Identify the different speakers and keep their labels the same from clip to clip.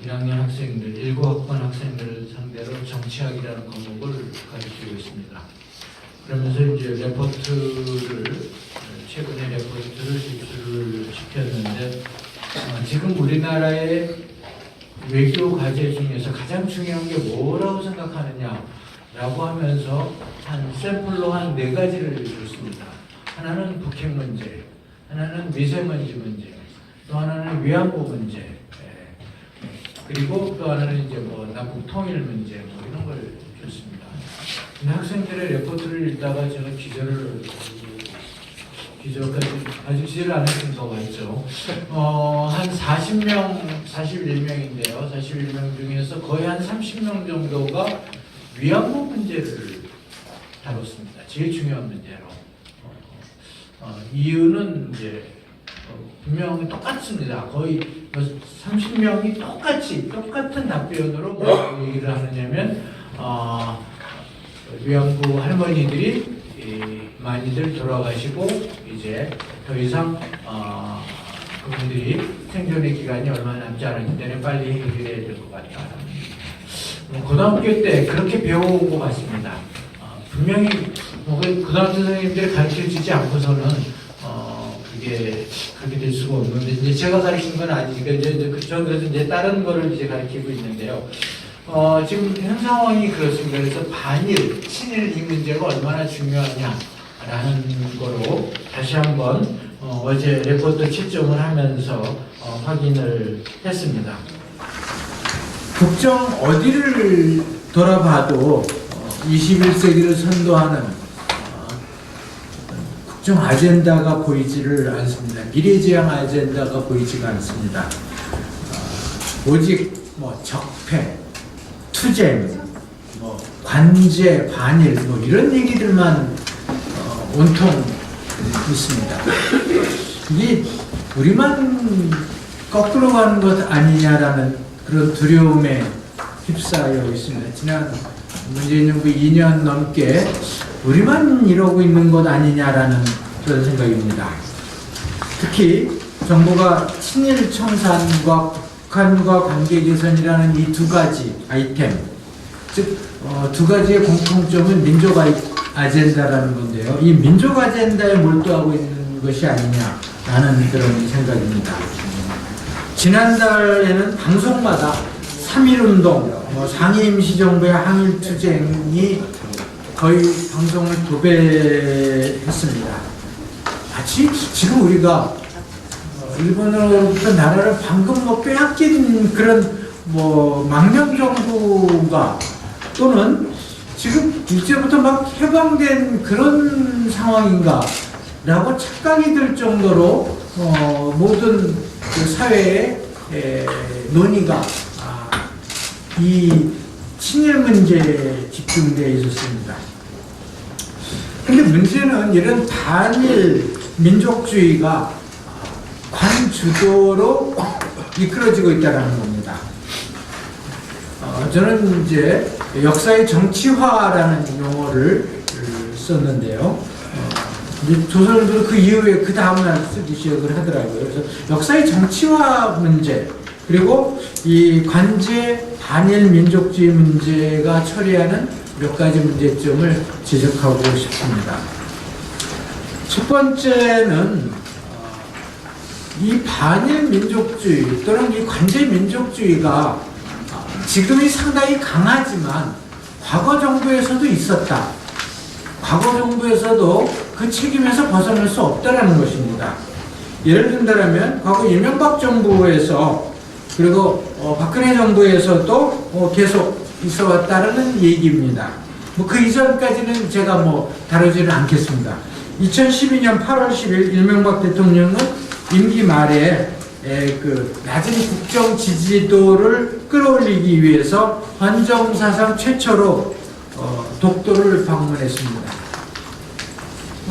Speaker 1: 1학년 학생들, 19학번 학생들을 상대로 정치학이라는 과목을 가르치고 있습니다. 그러면서 이제 최근에 레포트를 입수를 시켰는데, 지금 우리나라의 외교 과제 중에서 가장 중요한 게 뭐라고 생각하느냐라고 하면서 한 샘플로 한 4가지를 줬습니다. 하나는 북핵 문제, 하나는 미세먼지 문제, 또 하나는 위안부 문제, 그리고 또 하나는 이제 뭐 남북 통일 문제, 뭐 이런 걸 줬습니다. 근데 학생들의 레포트를 읽다가 저는 기절까지 아직 기절을 안 했던 거 같죠. 한 41명인데요. 41명 중에서 거의 한 30명 정도가 위안부 문제를 다뤘습니다. 제일 중요한 문제로. 이유는 이제 분명히 똑같습니다. 거의 30명이 똑같은 답변으로 뭐 얘기를 하느냐면 위안부 할머니들이 많이들 돌아가시고 이제 더 이상 그분들이 생존의 기간이 얼마 남지 않았기 때문에 빨리 해결해야 될 것 같다. 고등학교 때 그렇게 배워온 것 같습니다. 분명히 고등학교 선생님들이 가르쳐주지 않고서는 그게 그렇게 될 수가 없는데 이제 제가 가르치는 건 아니니까 저는 그래서 이제 다른 거를 이제 가르치고 있는데요. 지금 현 상황이 그렇습니다. 그래서 반일, 친일 이 문제가 얼마나 중요하냐라는 거로 다시 한번 어제 레포트 채점을 하면서 확인을 했습니다.
Speaker 2: 국정 어디를 돌아봐도 21세기를 선도하는 국정 아젠다가 보이지를 않습니다. 미래지향 아젠다가 보이지가 않습니다. 오직 뭐 적폐, 투쟁, 뭐 관제, 반일 뭐 이런 얘기들만 온통 있습니다. 이게 우리만 거꾸로 가는 것 아니냐라는 그런 두려움에 휩싸여 있습니다. 지난 문재인 정부 2년 넘게 우리만 이러고 있는 것 아니냐라는 그런 생각입니다. 특히 정부가 친일 청산과 북한과 관계 개선이라는 이 2가지 아이템, 즉 2가지의 공통점은 민족 아젠다라는 건데요. 이 민족 아젠다에 몰두하고 있는 것이 아니냐라는 그런 생각입니다. 지난달에는 방송마다 3.1운동, 상해임시정부의 항일투쟁이 거의 방송을 도배했습니다. 마치 지금 우리가 일본으로부터 나라를 방금 빼앗긴 그런 망명정부가 또는 지금 이제부터 막 해방된 그런 상황인가 라고 착각이 들 정도로 모든 그 사회의 논의가 이 친일 문제에 집중되어 있었습니다. 근데 문제는 이런 반일 민족주의가 관주도로 이끌어지고 있다는 겁니다. 저는 이제 역사의 정치화라는 용어를 썼는데요. 조선도 그 이후에 그 다음날 쓰기 시작을 하더라고요. 그래서 역사의 정치화 문제 그리고 이 관제 반일 민족주의 문제가 처리하는 몇 가지 문제점을 지적하고 싶습니다. 첫 번째는 이 반일 민족주의 또는 이 관제 민족주의가 지금이 상당히 강하지만 과거 정부에서도 있었다. 과거 정부에서도 그 책임에서 벗어날 수 없다는 것입니다. 예를 든다면 과거 이명박 정부에서 그리고 박근혜 정부에서도 계속 있어왔다는 얘기입니다. 그 이전까지는 제가 다루지는 않겠습니다. 2012년 8월 10일 이명박 대통령은 임기 말에 그 낮은 국정 지지도를 끌어올리기 위해서 헌정사상 최초로 독도를 방문했습니다.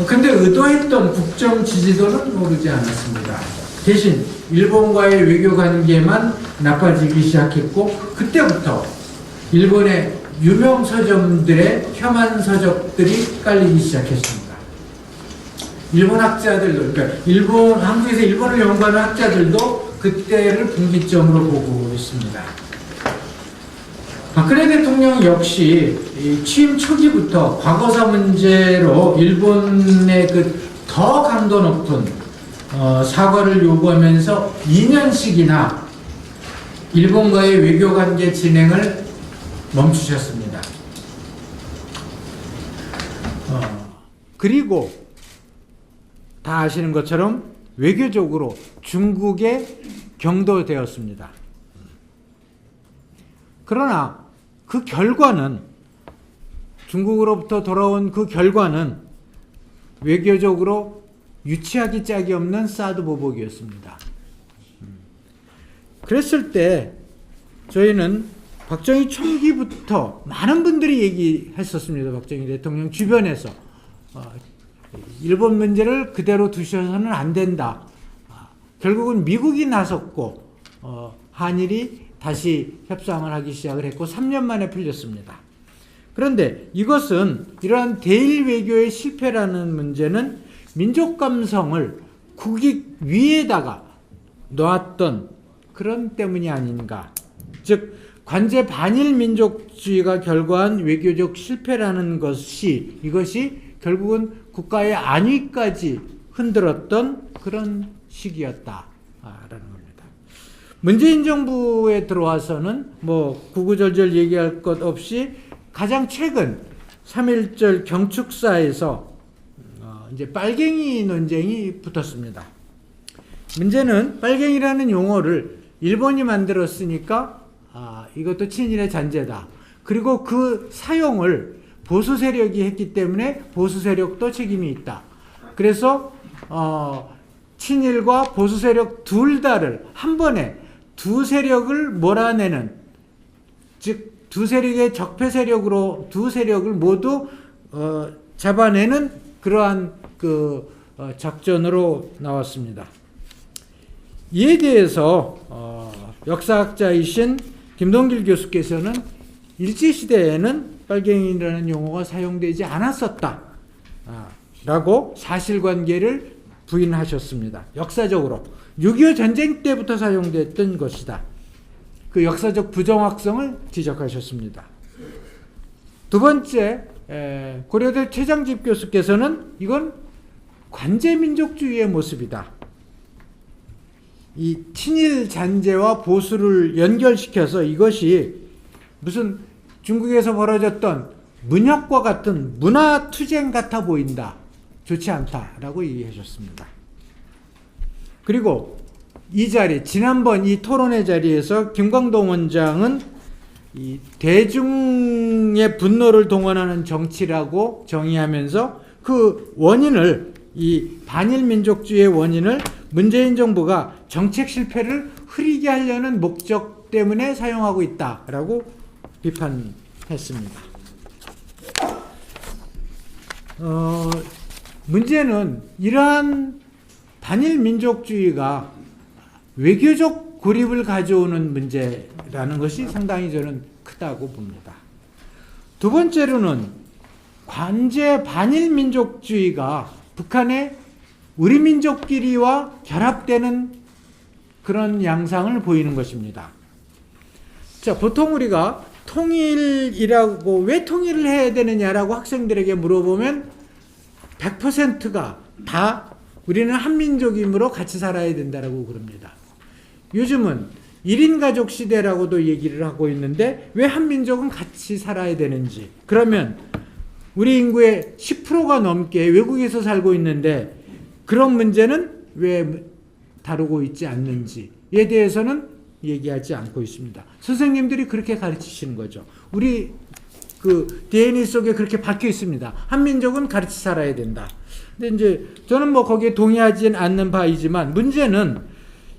Speaker 2: 근데 의도했던 국정 지지도는 오르지 않았습니다. 대신 일본과의 외교 관계만 나빠지기 시작했고 그때부터 일본의 유명 서점들의 혐한 서적들이 깔리기 시작했습니다. 일본 학자들도, 그러니까 한국에서 일본을 연구하는 학자들도 그때를 분기점으로 보고 있습니다. 박근혜 대통령 역시 이 취임 초기부터 과거사 문제로 일본의 그 더 강도 높은 사과를 요구하면서 2년씩이나 일본과의 외교관계 진행을 멈추셨습니다. 그리고 다 아시는 것처럼 외교적으로 중국에 경도되었습니다. 그러나 그 결과는, 중국으로부터 돌아온 그 결과는 외교적으로 유치하기 짝이 없는 사드 보복이었습니다. 그랬을 때 저희는 박정희 총기부터 많은 분들이 얘기했었습니다. 박정희 대통령 주변에서 일본 문제를 그대로 두셔서는 안 된다. 결국은 미국이 나섰고 한일이 다시 협상을 하기 시작을 했고 3년 만에 풀렸습니다. 그런데 이것은 이러한 대일 외교의 실패라는 문제는 민족 감성을 국익 위에다가 놓았던 그런 때문이 아닌가. 즉 관제 반일 민족주의가 결과한 외교적 실패라는 것이, 이것이 결국은 국가의 안위까지 흔들었던 그런 시기였다라는 겁니다. 문재인 정부에 들어와서는 뭐 구구절절 얘기할 것 없이 가장 최근 3.1절 경축사에서 이제 빨갱이 논쟁이 붙었습니다. 문제는 빨갱이라는 용어를 일본이 만들었으니까 이것도 친일의 잔재다. 그리고 그 사용을 보수 세력이 했기 때문에 보수 세력도 책임이 있다. 그래서 친일과 보수 세력 둘 다를 한 번에 두 세력을 몰아내는, 즉 두 세력의 적폐 세력으로 두 세력을 모두 잡아내는 그러한 그 작전으로 나왔습니다. 이에 대해서 역사학자이신 김동길 교수께서는 일제시대에는 빨갱이라는 용어가 사용되지 않았었다 라고 사실관계를 부인하셨습니다. 역사적으로 6.25 전쟁 때부터 사용됐던 것이다. 그 역사적 부정확성을 지적하셨습니다. 두 번째, 고려대 최장집 교수께서는 이건 관제민족주의의 모습이다. 이 친일 잔재와 보수를 연결시켜서 이것이 무슨 중국에서 벌어졌던 문혁과 같은 문화투쟁 같아 보인다. 좋지 않다라고 얘기하셨습니다. 그리고 이 자리, 지난번 이 토론회 자리에서 김광동 원장은 이 대중의 분노를 동원하는 정치라고 정의하면서 그 원인을, 이 반일민족주의의 원인을 문재인 정부가 정책 실패를 흐리게 하려는 목적 때문에 사용하고 있다라고 비판했습니다. 문제는 이러한 반일민족주의가 외교적 고립을 가져오는 문제라는 것이 상당히 저는 크다고 봅니다. 두 번째로는 관제 반일민족주의가 북한의 우리 민족끼리와 결합되는 그런 양상을 보이는 것입니다. 자, 보통 우리가 통일이라고, 왜 통일을 해야 되느냐라고 학생들에게 물어보면 100%가 다 우리는 한민족이므로 같이 살아야 된다라고 그럽니다. 요즘은 1인 가족 시대라고도 얘기를 하고 있는데 왜 한민족은 같이 살아야 되는지, 그러면 우리 인구의 10%가 넘게 외국에서 살고 있는데 그런 문제는 왜 다루고 있지 않는지에 대해서는 얘기하지 않고 있습니다. 선생님들이 그렇게 가르치시는 거죠. 우리 그 DNA 속에 그렇게 박혀 있습니다. 한민족은 같이 살아야 된다. 근데 이제 저는 뭐 거기에 동의하지는 않는 바이지만, 문제는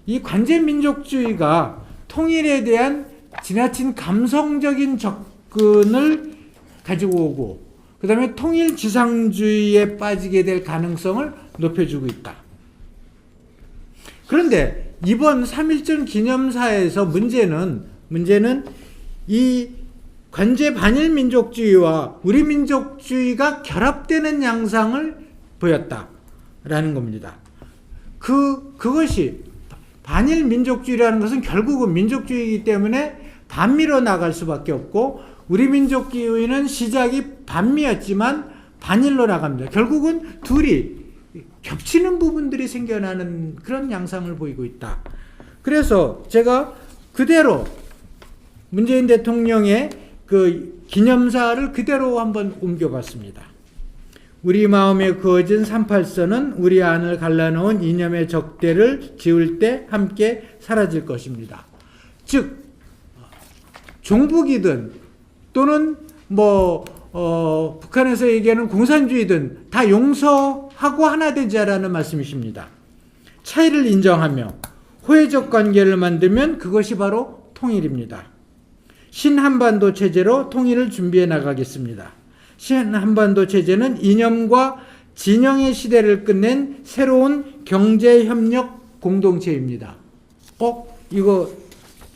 Speaker 2: 이 관제민족주의가 통일에 대한 지나친 감성적인 접근을 가지고 오고, 그 다음에 통일지상주의에 빠지게 될 가능성을 높여주고 있다. 그런데 이번 3.1절 기념사에서 문제는 이 관제 반일민족주의와 우리 민족주의가 결합되는 양상을 보였다라는 겁니다. 그것이 반일민족주의라는 것은 결국은 민족주의이기 때문에 반미로 나갈 수밖에 없고 우리 민족주의는 시작이 반미였지만 반일로 나갑니다. 결국은 둘이 겹치는 부분들이 생겨나는 그런 양상을 보이고 있다. 그래서 제가 그대로 문재인 대통령의 그 기념사를 그대로 한번 옮겨봤습니다. 우리 마음에 그어진 38선은 우리 안을 갈라놓은 이념의 적대를 지울 때 함께 사라질 것입니다. 즉 종북이든 또는 북한에서 얘기하는 공산주의든 다 용서하고 하나 되자라는 말씀이십니다. 차이를 인정하며 호혜적 관계를 만들면 그것이 바로 통일입니다. 신한반도 체제로 통일을 준비해 나가겠습니다. 신한반도 체제는 이념과 진영의 시대를 끝낸 새로운 경제협력 공동체입니다. 이거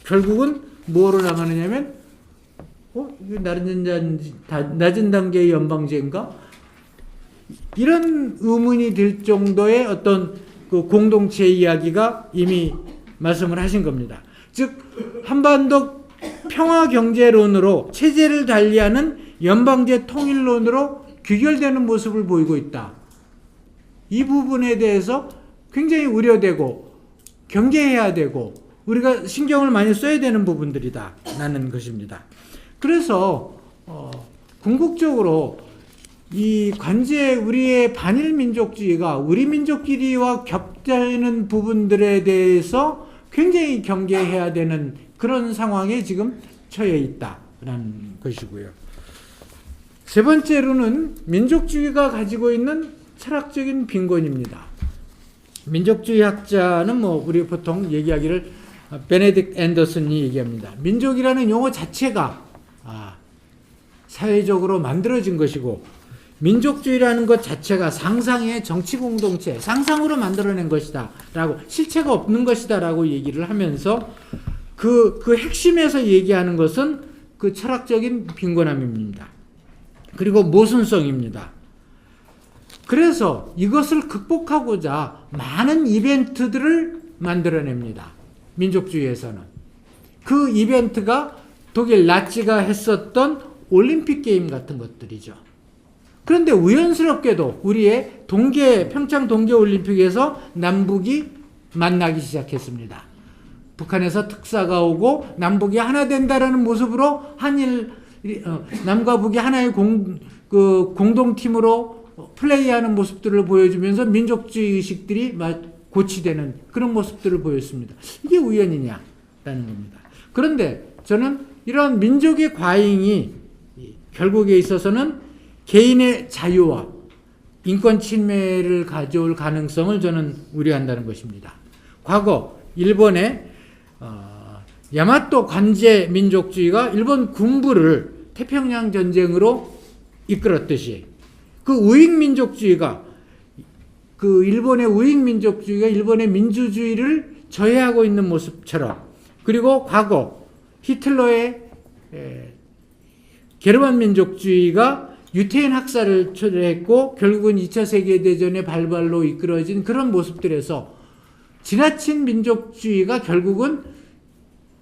Speaker 2: 결국은 뭐로 나가느냐면 이거 낮은 단계의 연방제인가? 이런 의문이 들 정도의 어떤 그 공동체 이야기가 이미 말씀을 하신 겁니다. 즉 한반도 평화경제론으로 체제를 달리하는 연방제 통일론으로 귀결되는 모습을 보이고 있다. 이 부분에 대해서 굉장히 우려되고 경계해야 되고 우리가 신경을 많이 써야 되는 부분들이다 라는 것입니다. 그래서 궁극적으로 이 관제 우리의 반일 민족주의가 우리 민족끼리와 겹치는 부분들에 대해서 굉장히 경계해야 되는 그런 상황에 지금 처해 있다라는 것이고요. 세 번째로는 민족주의가 가지고 있는 철학적인 빈곤입니다. 민족주의 학자는 우리 보통 얘기하기를 베네딕트 앤더슨이 얘기합니다. 민족이라는 용어 자체가 사회적으로 만들어진 것이고 민족주의라는 것 자체가 상상의 정치 공동체, 상상으로 만들어낸 것이다 라고, 실체가 없는 것이다 라고 얘기를 하면서 그 핵심에서 얘기하는 것은 그 철학적인 빈곤함입니다. 그리고 모순성입니다. 그래서 이것을 극복하고자 많은 이벤트들을 만들어냅니다. 민족주의에서는. 그 이벤트가 독일 나치가 했었던 올림픽 게임 같은 것들이죠. 그런데 우연스럽게도 우리의 평창 동계올림픽에서 남북이 만나기 시작했습니다. 북한에서 특사가 오고 남북이 하나 된다라는 모습으로 남과 북이 하나의 공동팀으로 플레이하는 모습들을 보여주면서 민족주의 의식들이 고취되는 그런 모습들을 보였습니다. 이게 우연이냐라는 겁니다. 그런데 저는 이런 민족의 과잉이 결국에 있어서는 개인의 자유와 인권 침해를 가져올 가능성을 저는 우려한다는 것입니다. 과거 일본의 야마토 관제 민족주의가 일본 군부를 태평양 전쟁으로 이끌었듯이 일본의 우익 민족주의가 일본의 민주주의를 저해하고 있는 모습처럼, 그리고 과거 히틀러의 게르만 민족주의가 유태인 학살을 초래했고 결국은 2차 세계대전의 발발로 이끌어진 그런 모습들에서 지나친 민족주의가 결국은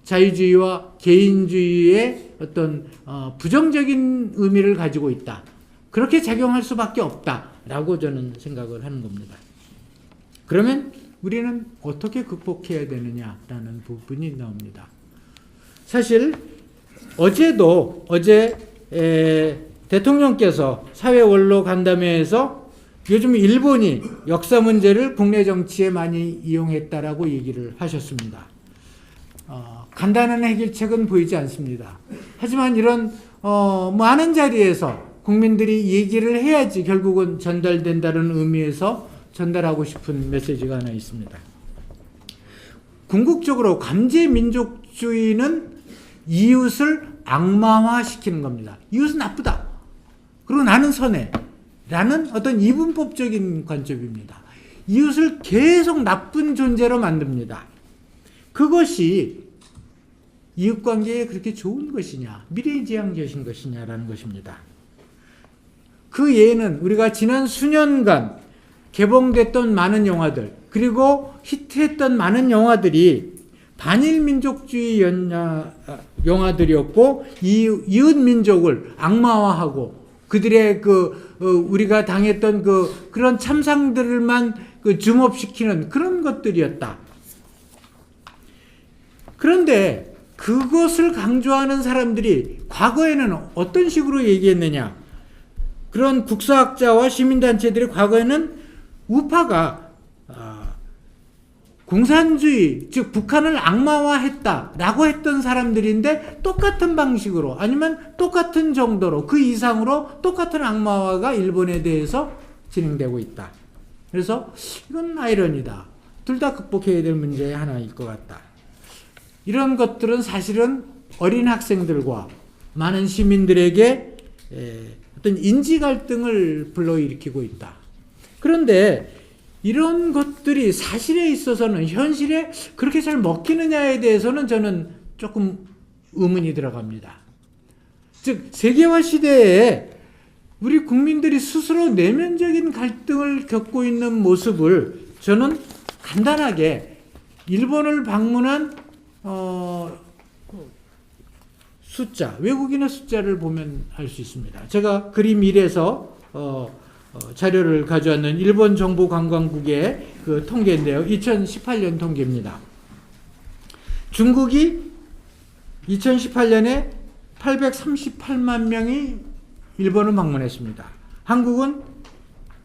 Speaker 2: 자유주의와 개인주의의 어떤 부정적인 의미를 가지고 있다. 그렇게 작용할 수밖에 없다라고 저는 생각을 하는 겁니다. 그러면 우리는 어떻게 극복해야 되느냐라는 부분이 나옵니다. 사실 어제 대통령께서 사회원로 간담회에서 요즘 일본이 역사 문제를 국내 정치에 많이 이용했다라고 얘기를 하셨습니다. 간단한 해결책은 보이지 않습니다. 하지만 이런 많은 자리에서 국민들이 얘기를 해야지 결국은 전달된다는 의미에서 전달하고 싶은 메시지가 하나 있습니다. 궁극적으로 강제민족주의는 이웃을 악마화시키는 겁니다. 이웃은 나쁘다. 그리고 나는 선해. 라는 어떤 이분법적인 관점입니다. 이웃을 계속 나쁜 존재로 만듭니다. 그것이 이웃관계에 그렇게 좋은 것이냐, 미래지향적인 것이냐라는 것입니다. 그 예는 우리가 지난 수년간 개봉됐던 많은 영화들, 그리고 히트했던 많은 영화들이 반일 민족주의 영화들이었고 이웃 민족을 악마화하고 그들의 우리가 당했던 그런 참상들만 줌업시키는 그런 것들이었다. 그런데 그것을 강조하는 사람들이 과거에는 어떤 식으로 얘기했느냐? 그런 국사학자와 시민단체들이 과거에는 우파가 공산주의, 즉 북한을 악마화했다라고 했던 사람들인데 똑같은 방식으로 아니면 똑같은 정도로 그 이상으로 똑같은 악마화가 일본에 대해서 진행되고 있다. 그래서 이건 아이러니다. 둘 다 극복해야 될 문제의 하나일 것 같다. 이런 것들은 사실은 어린 학생들과 많은 시민들에게 어떤 인지 갈등을 불러일으키고 있다. 그런데 이런 것들이 사실에 있어서는 현실에 그렇게 잘 먹히느냐에 대해서는 저는 조금 의문이 들어갑니다. 즉 세계화 시대에 우리 국민들이 스스로 내면적인 갈등을 겪고 있는 모습을 저는 간단하게 일본을 방문한 숫자, 외국인의 숫자를 보면 알 수 있습니다. 제가 그림 1에서 자료를 가져왔는 일본 정보관광국의 그 통계인데요. 2018년 통계입니다. 중국이 2018년에 838만 명이 일본을 방문했습니다. 한국은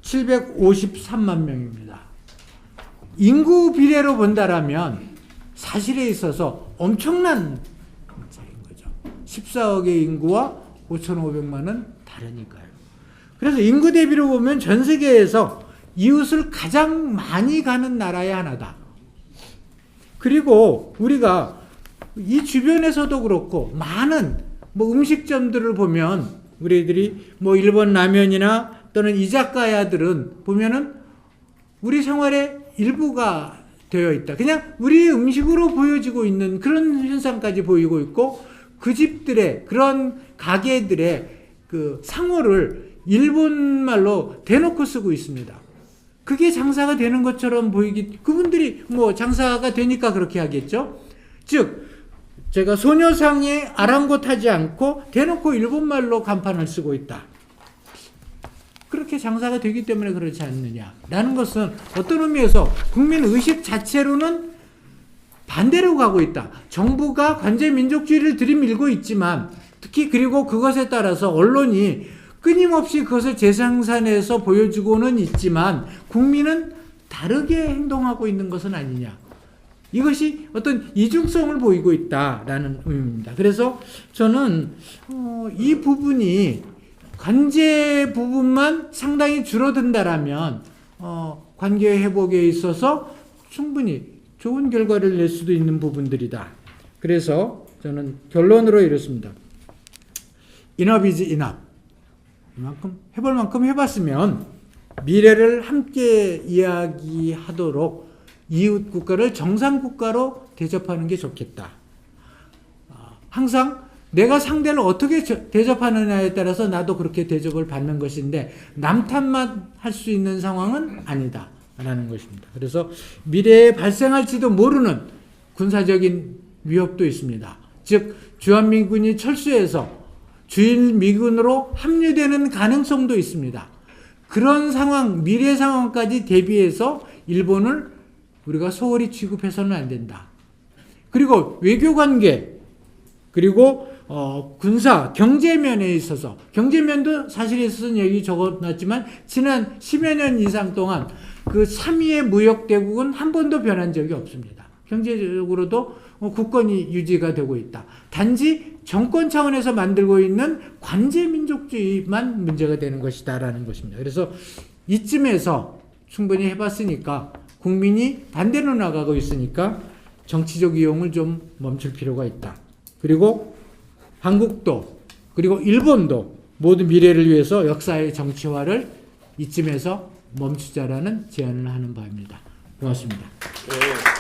Speaker 2: 753만 명입니다. 인구 비례로 본다라면 사실에 있어서 엄청난 차이인 거죠. 14억의 인구와 5,500만은 다르니까요. 그래서 인구 대비로 보면 전 세계에서 이웃을 가장 많이 가는 나라의 하나다. 그리고 우리가 이 주변에서도 그렇고 많은 음식점들을 보면 우리들이 일본 라면이나 또는 이자카야들은 보면은 우리 생활의 일부가 되어 있다. 그냥 우리의 음식으로 보여지고 있는 그런 현상까지 보이고 있고 그 집들의 그런 가게들의 그 상호를 일본말로 대놓고 쓰고 있습니다. 그게 장사가 되는 것처럼 그분들이 장사가 되니까 그렇게 하겠죠. 즉 제가 소녀상에 아랑곳하지 않고 대놓고 일본말로 간판을 쓰고 있다. 그렇게 장사가 되기 때문에 그렇지 않느냐라는 것은 어떤 의미에서 국민의식 자체로는 반대로 가고 있다. 정부가 관제민족주의를 들이밀고 있지만 특히 그리고 그것에 따라서 언론이 끊임없이 그것을 재생산해서 보여주고는 있지만 국민은 다르게 행동하고 있는 것은 아니냐. 이것이 어떤 이중성을 보이고 있다라는 의미입니다. 그래서 저는 이 부분이 관제 부분만 상당히 줄어든다라면 관계 회복에 있어서 충분히 좋은 결과를 낼 수도 있는 부분들이다. 그래서 저는 결론으로 이렇습니다. Enough is enough. 이만큼 해볼 만큼 해봤으면 미래를 함께 이야기하도록 이웃 국가를 정상 국가로 대접하는 게 좋겠다. 항상 내가 상대를 어떻게 대접하느냐에 따라서 나도 그렇게 대접을 받는 것인데 남 탓만 할 수 있는 상황은 아니다 라는 것입니다. 그래서 미래에 발생할지도 모르는 군사적인 위협도 있습니다. 즉 주한미군이 철수해서 주일미군으로 합류되는 가능성도 있습니다. 그런 상황, 미래 상황까지 대비해서 일본을 우리가 소홀히 취급해서는 안 된다. 그리고 외교관계, 그리고 군사, 경제면에 있어서, 경제면도 사실에 있어서는 여기 적어놨지만 지난 10여 년 이상 동안 그 3위의 무역대국은 한 번도 변한 적이 없습니다. 경제적으로도 국권이 유지가 되고 있다. 단지 정권 차원에서 만들고 있는 관제민족주의만 문제가 되는 것이다라는 것입니다. 그래서 이쯤에서 충분히 해봤으니까 국민이 반대로 나가고 있으니까 정치적 이용을 좀 멈출 필요가 있다. 그리고 한국도 그리고 일본도 모두 미래를 위해서 역사의 정치화를 이쯤에서 멈추자라는 제안을 하는 바입니다. 고맙습니다.
Speaker 3: 네.